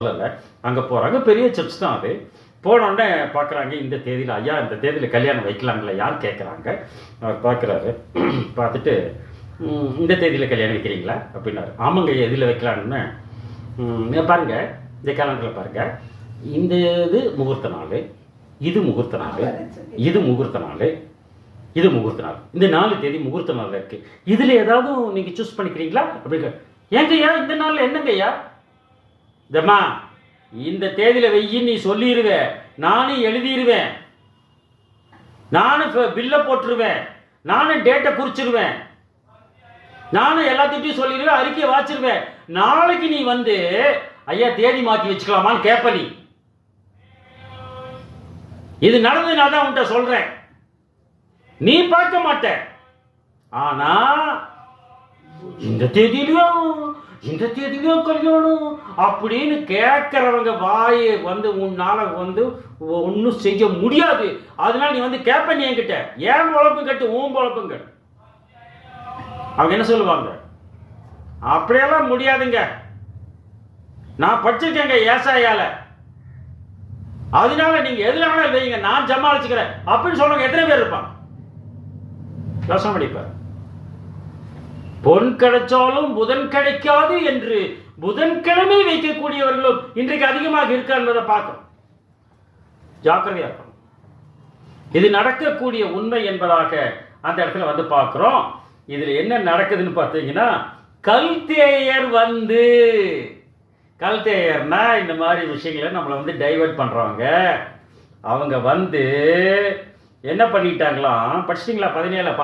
சொல்லலை. அங்கே போகிறாங்க, பெரிய சர்ச் தான் அது. போனோடனே பார்க்குறாங்க, இந்த தேதியில் ஐயா இந்த தேதியில் கல்யாணம் வைக்கலாங்களா யார் கேட்குறாங்க. அவர் பார்க்குறாரு, பார்த்துட்டு இந்த தேதியில் கல்யாணம் வைக்கிறீங்களா அப்படின்னாரு. ஆமாங்க, எதில் வைக்கலான்னு பாருங்கள், இந்த கேலண்டரில் பாருங்கள், இந்த இது முகூர்த்த நாள், இது முகூர்த்த நாள், இது முகூர்த்த நாள், இது முகூர்த்த நாள், இந்த 4 தேதி முகூர்த்த நாள் இருக்குது. இதில் ஏதாவது நீங்கள் சூஸ் பண்ணிக்கிறீங்களா அப்படிங்க. ஏங்கய்யா இந்த நாளில் என்னங்கய்யா? இதம்மா, இந்த தேதியில் வெய்யின்னு நீ சொல்லிடுவேன், நானும் எழுதிடுவேன், நானும் பில்லை போட்டுருவேன், நானும் டேட்டை குறிச்சிருவேன், நானும் எல்லாத்திட்டையும் சொல்லிடுவேன், அறிக்கையை வாச்சிருவேன். நாளைக்கு நீ வந்து ஐயா தேதி மாற்றி வச்சுக்கலாமான்னு கேட்ப. நீ இது நடந்தது, நான் தான் உன்கிட்ட சொல்றேன், நீ பார்க்க மாட்ட. ஆனா இந்த தேதியிலும் கல்யாணம் அப்படின்னு கேட்கறவங்க வாயை வந்து உன்னால வந்து ஒன்றும் செய்ய முடியாது. அதனால நீ வந்து கேட்ப, நீ என்கிட்ட ஏன் பொழப்பு கட்டு, உன் பொழப்புங்க. அவங்க என்ன சொல்லுவாங்க, அப்படியெல்லாம் முடியாதுங்க, நான் படிச்சிருக்கேங்க ஏசாயால, அதனால நீங்க எதுல வேணாலும் வைங்க, நான் சமாளிச்சுக்கிறேன் அப்படின்னு சொல்றவங்க எத்தனை பேர் இருப்பாங்க? யோசனை படிப்பார். பொன் கிடைச்சாலும் புதன் கிடைக்காது என்று புதன்கிழமை வைக்கக்கூடியவர்களும் இன்றைக்கு அதிகமாக இருக்கார் என்பதை பார்க்கணும். ஜாக்கிரதையா இருக்கணும். இது நடக்கக்கூடிய உண்மை என்பதாக அந்த இடத்துல வந்து பார்க்கிறோம். இதுல என்ன நடக்குதுன்னு பார்த்தீங்கன்னா, கல்தேயர் வந்து, கல்தேயர்னா இந்த மாதிரி விஷயங்களை நம்மளை வந்து டைவர்ட் பண்றவங்க. அவங்க வந்து என்ன பண்ணிட்டாங்களாம், படிச்சிட்டிங்களா 17